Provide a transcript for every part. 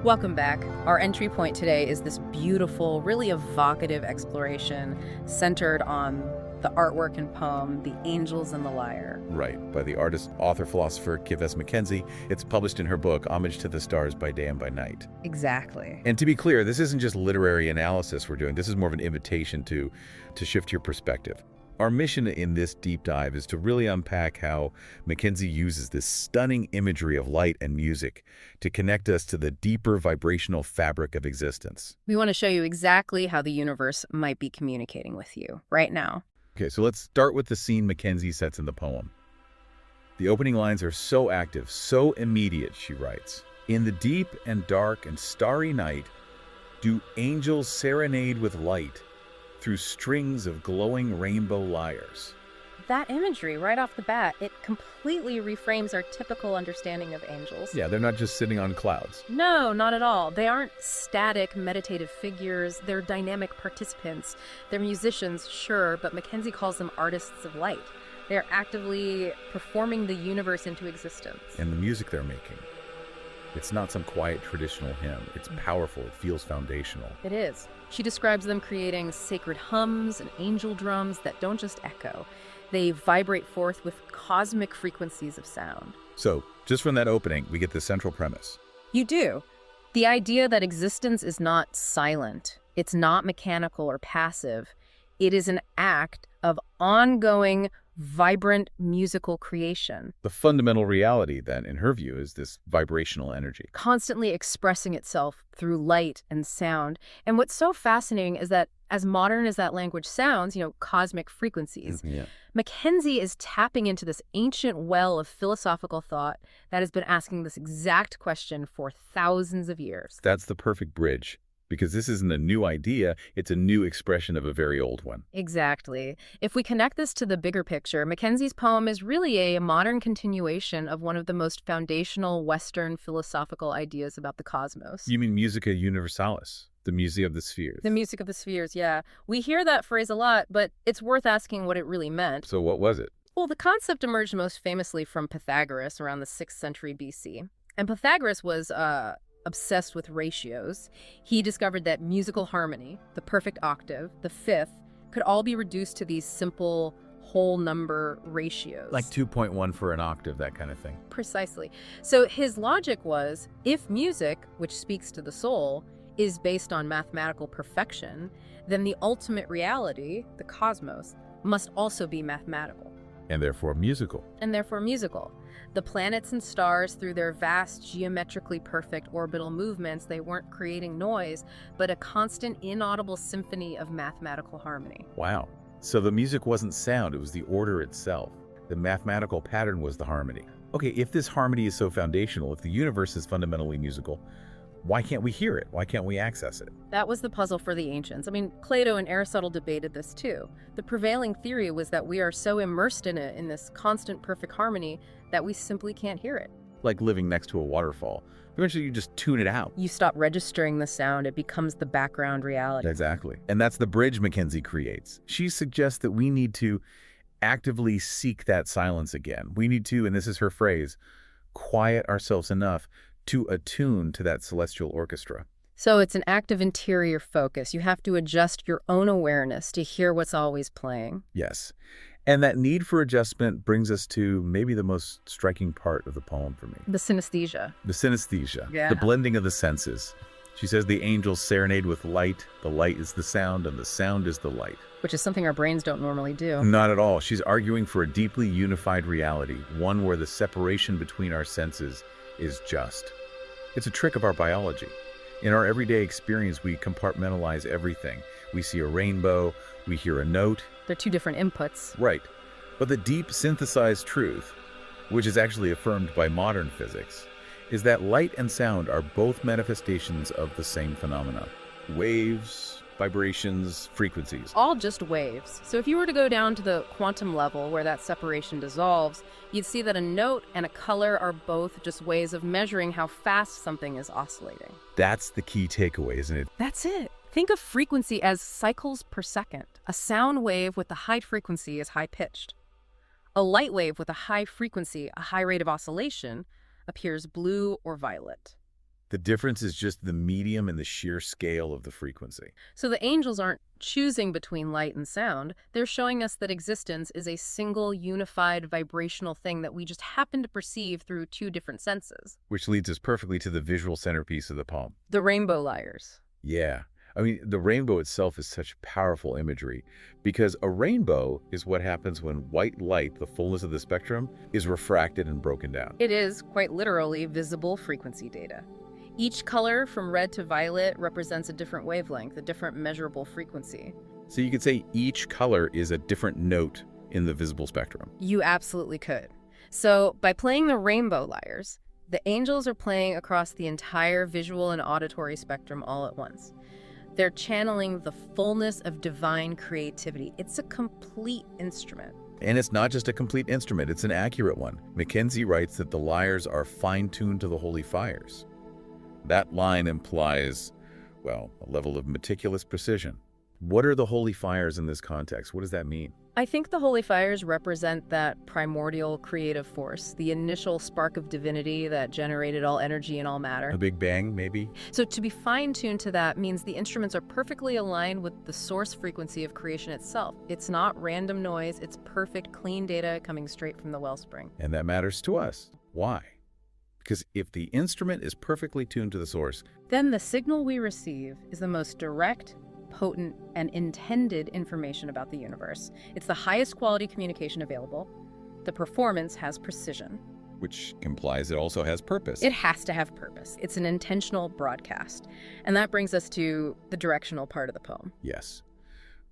Welcome back. Our entry point today is this beautiful, really evocative exploration centered on the artwork and poem, The Angels and the Lyre. Right, by the artist-author-philosopher Kim S. MacKenzie. It's published in her book, Homage to the Stars by Day and by Night. Exactly. And to be clear, this isn't just literary analysis we're doing. This is more of an invitation to shift your perspective. Our mission in this deep dive is to really unpack how MacKenzie uses this stunning imagery of light and music to connect us to the deeper vibrational fabric of existence. We want to show you exactly how the universe might be communicating with you right now. Okay, so let's start with the scene MacKenzie sets in the poem. The opening lines are so active, so immediate, she writes. In the deep and dark and starry night, do angels serenade with light through strings of glowing rainbow lyres. That imagery, right off the bat, it completely reframes our typical understanding of angels. Yeah, they're not just sitting on clouds. No, not at all. They aren't static, meditative figures. They're dynamic participants. They're musicians, sure, but MacKenzie calls them artists of light. They are actively performing the universe into existence. And the music they're making, it's not some quiet traditional hymn. It's powerful. It feels foundational. It is. She describes them creating sacred hums and angel drums that don't just echo. They vibrate forth with cosmic frequencies of sound. So, just from that opening, we get the central premise. You do. The idea that existence is not silent. It's not mechanical or passive. It is an act of ongoing, vibrant musical creation. The fundamental reality, then, in her view, is this vibrational energy. Constantly expressing itself through light and sound. And what's so fascinating is that as modern as that language sounds, cosmic frequencies, Yeah. MacKenzie is tapping into this ancient well of philosophical thought that has been asking this exact question for thousands of years. That's the perfect bridge, because this isn't a new idea, it's a new expression of a very old one. Exactly. If we connect this to the bigger picture, Mackenzie's poem is really a modern continuation of one of the most foundational Western philosophical ideas about the cosmos. You mean Musica Universalis, the music of the spheres? The music of the spheres, yeah. We hear that phrase a lot, but it's worth asking what it really meant. So what was it? Well, the concept emerged most famously from Pythagoras around the 6th century BC. And Pythagoras was obsessed with ratios. He discovered that musical harmony, the perfect octave, the fifth, could all be reduced to these simple whole number ratios. Like 2.1 for an octave, that kind of thing. Precisely. So his logic was, if music, which speaks to the soul, is based on mathematical perfection, then the ultimate reality, the cosmos, must also be mathematical. And therefore musical. And therefore musical. The planets and stars, through their vast, geometrically perfect orbital movements, they weren't creating noise, but a constant, inaudible symphony of mathematical harmony. Wow. So the music wasn't sound, it was the order itself. The mathematical pattern was the harmony. Okay, if this harmony is so foundational, if the universe is fundamentally musical, why can't we hear it? Why can't we access it? That was the puzzle for the ancients. I mean, Plato and Aristotle debated this too. The prevailing theory was that we are so immersed in it, in this constant perfect harmony, that we simply can't hear it. Like living next to a waterfall. Eventually you just tune it out. You stop registering the sound, it becomes the background reality. Exactly. And that's the bridge MacKenzie creates. She suggests that we need to actively seek that silence again. We need to, and this is her phrase, quiet ourselves enough to attune to that celestial orchestra. So it's an act of interior focus. You have to adjust your own awareness to hear what's always playing. Yes. And that need for adjustment brings us to maybe the most striking part of the poem for me. The synesthesia. The synesthesia. Yeah. The blending of the senses. She says the angels serenade with light, the light is the sound, and the sound is the light. Which is something our brains don't normally do. Not at all. She's arguing for a deeply unified reality, one where the separation between our senses is just. It's a trick of our biology. In our everyday experience, we compartmentalize everything. We see a rainbow, we hear a note. They're two different inputs. Right. But the deep synthesized truth, which is actually affirmed by modern physics, is that light and sound are both manifestations of the same phenomena. Waves, vibrations, frequencies. All just waves. So if you were to go down to the quantum level where that separation dissolves, you'd see that a note and a color are both just ways of measuring how fast something is oscillating. That's the key takeaway, isn't it? That's it. Think of frequency as cycles per second. A sound wave with a high frequency is high-pitched. A light wave with a high frequency, a high rate of oscillation, appears blue or violet. The difference is just the medium and the sheer scale of the frequency. So the angels aren't choosing between light and sound. They're showing us that existence is a single, unified, vibrational thing that we just happen to perceive through two different senses. Which leads us perfectly to the visual centerpiece of the poem. The rainbow lyres. Yeah. I mean, the rainbow itself is such powerful imagery because a rainbow is what happens when white light, the fullness of the spectrum, is refracted and broken down. It is, quite literally, visible frequency data. Each color, from red to violet, represents a different wavelength, a different measurable frequency. So you could say each color is a different note in the visible spectrum. You absolutely could. So by playing the rainbow lyres, the angels are playing across the entire visual and auditory spectrum all at once. They're channeling the fullness of divine creativity. It's a complete instrument. And it's not just a complete instrument, it's an accurate one. MacKenzie writes that the lyres are fine-tuned to the holy fires. That line implies, well, a level of meticulous precision. What are the holy fires in this context? What does that mean? I think the holy fires represent that primordial creative force, the initial spark of divinity that generated all energy and all matter. A big bang, maybe? So to be fine-tuned to that means the instruments are perfectly aligned with the source frequency of creation itself. It's not random noise, it's perfect, clean data coming straight from the wellspring. And that matters to us. Why? Because if the instrument is perfectly tuned to the source, then the signal we receive is the most direct, potent, and intended information about the universe. It's the highest quality communication available. The performance has precision. which implies it also has purpose. It has to have purpose. It's an intentional broadcast. And that brings us to the directional part of the poem. Yes.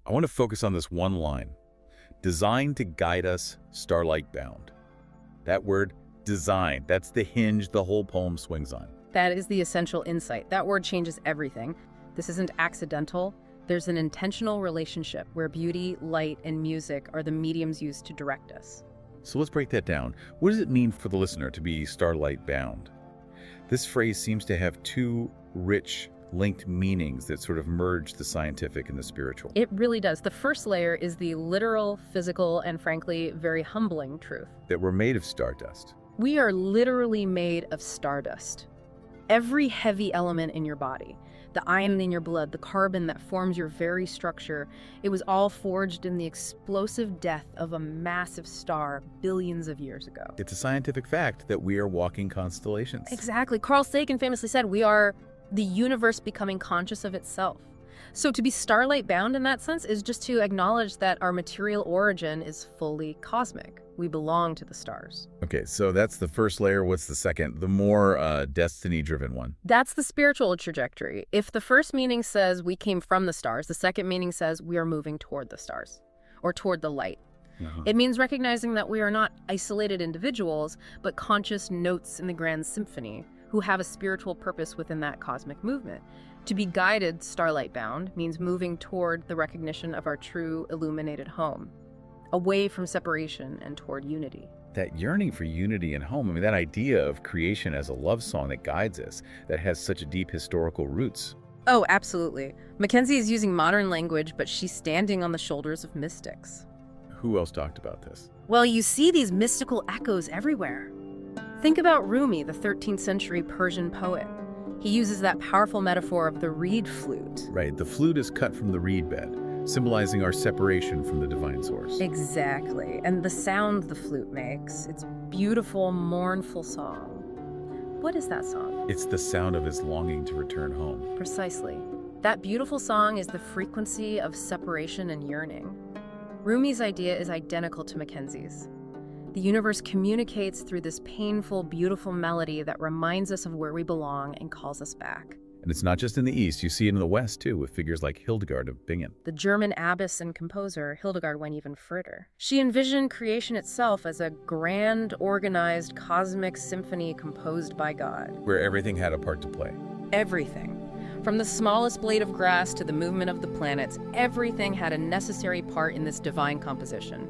I want to focus on this one line. Designed to guide us, starlight bound. That word, design, that's the hinge the whole poem swings on. That is the essential insight. That word changes everything. This isn't accidental. There's an intentional relationship where beauty, light, and music are the mediums used to direct us. So let's break that down. What does it mean for the listener to be starlight bound? This phrase seems to have two rich, linked meanings that sort of merge the scientific and the spiritual. It really does. The first layer is the literal, physical, and frankly, very humbling truth. That we're made of stardust. We are literally made of stardust. Every heavy element in your body, the iron in your blood, the carbon that forms your very structure, it was all forged in the explosive death of a massive star billions of years ago. It's a scientific fact that we are walking constellations. Exactly. Carl Sagan famously said, we are the universe becoming conscious of itself. So to be starlight bound in that sense is just to acknowledge that our material origin is fully cosmic. We belong to the stars. Okay, so that's the first layer. What's the second? The more destiny-driven one. That's the spiritual trajectory. If the first meaning says we came from the stars, the second meaning says we are moving toward the stars or toward the light. It means recognizing that we are not isolated individuals, but conscious notes in the grand symphony who have a spiritual purpose within that cosmic movement. To be guided starlight bound means moving toward the recognition of our true illuminated home, away from separation and toward unity. That yearning for unity and home, I mean, that idea of creation as a love song that guides us, that has such deep historical roots. Oh, absolutely. MacKenzie is using modern language, but she's standing on the shoulders of mystics. Who else talked about this? Well, you see these mystical echoes everywhere. Think about Rumi, the 13th century Persian poet. He uses that powerful metaphor of the reed flute. Right, the flute is cut from the reed bed, symbolizing our separation from the divine source. Exactly. And the sound the flute makes, it's beautiful, mournful song. What is that song? It's the sound of his longing to return home. Precisely. That beautiful song is the frequency of separation and yearning. Rumi's idea is identical to MacKenzie's. The universe communicates through this painful, beautiful melody that reminds us of where we belong and calls us back. And it's not just in the East. You see it in the West, too, with figures like Hildegard of Bingen. The German abbess and composer, Hildegard, went even further. She envisioned creation itself as a grand, organized, cosmic symphony composed by God. Where everything had a part to play. Everything. From the smallest blade of grass to the movement of the planets, everything had a necessary part in this divine composition.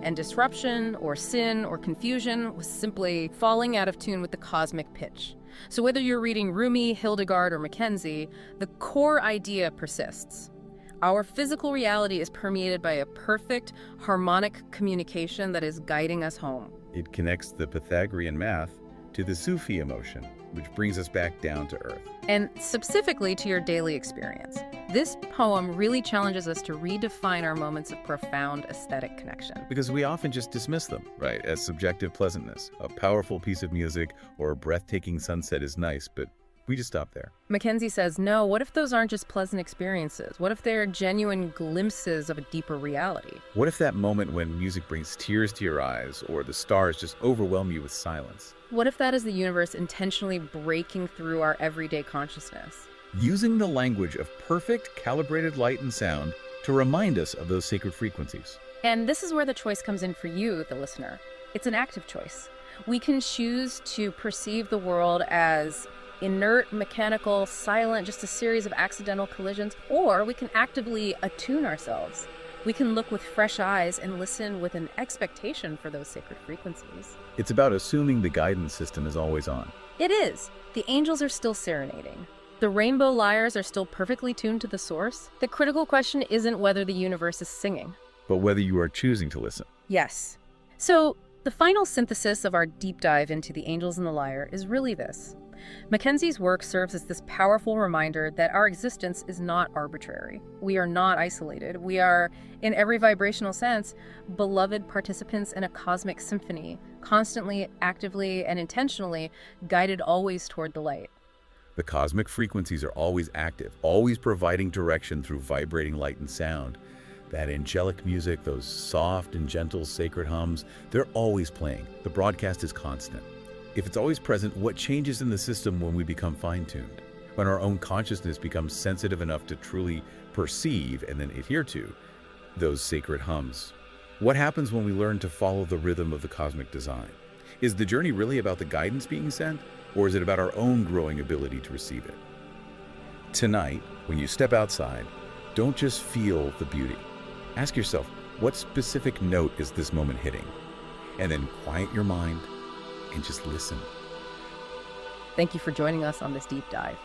And disruption, or sin, or confusion was simply falling out of tune with the cosmic pitch. So whether you're reading Rumi, Hildegard, or MacKenzie, the core idea persists. Our physical reality is permeated by a perfect, harmonic communication that is guiding us home. It connects the Pythagorean math to the Sufi emotion. which brings us back down to earth. And specifically to your daily experience. This poem really challenges us to redefine our moments of profound aesthetic connection. Because we often just dismiss them, right, as subjective pleasantness. A powerful piece of music or a breathtaking sunset is nice, but we just stop there. MacKenzie says, no, what if those aren't just pleasant experiences? What if they're genuine glimpses of a deeper reality? What if that moment when music brings tears to your eyes or the stars just overwhelm you with silence? What if that is the universe intentionally breaking through our everyday consciousness? Using the language of perfect, calibrated light and sound to remind us of those sacred frequencies. And this is where the choice comes in for you, the listener. It's an active choice. We can choose to perceive the world as inert, mechanical, silent, just a series of accidental collisions, or we can actively attune ourselves. We can look with fresh eyes and listen with an expectation for those sacred frequencies. It's about assuming the guidance system is always on. It is. The angels are still serenading. The rainbow lyres are still perfectly tuned to the source. The critical question isn't whether the universe is singing, But whether you are choosing to listen. yes. So, the final synthesis of our deep dive into the Angels and the Lyre is really this. MacKenzie's work serves as this powerful reminder that our existence is not arbitrary. We are not isolated. We are, in every vibrational sense, beloved participants in a cosmic symphony, constantly, actively, and intentionally guided always toward the light. The cosmic frequencies are always active, always providing direction through vibrating light and sound. That angelic music, those soft and gentle sacred hums, they're always playing. The broadcast is constant. If it's always present, what changes in the system when we become fine-tuned? When our own consciousness becomes sensitive enough to truly perceive and then adhere to those sacred hums? What happens when we learn to follow the rhythm of the cosmic design? Is the journey really about the guidance being sent, or is it about our own growing ability to receive it? Tonight, when you step outside, don't just feel the beauty. Ask yourself, what specific note is this moment hitting? And then quiet your mind and just listen. Thank you for joining us on this deep dive.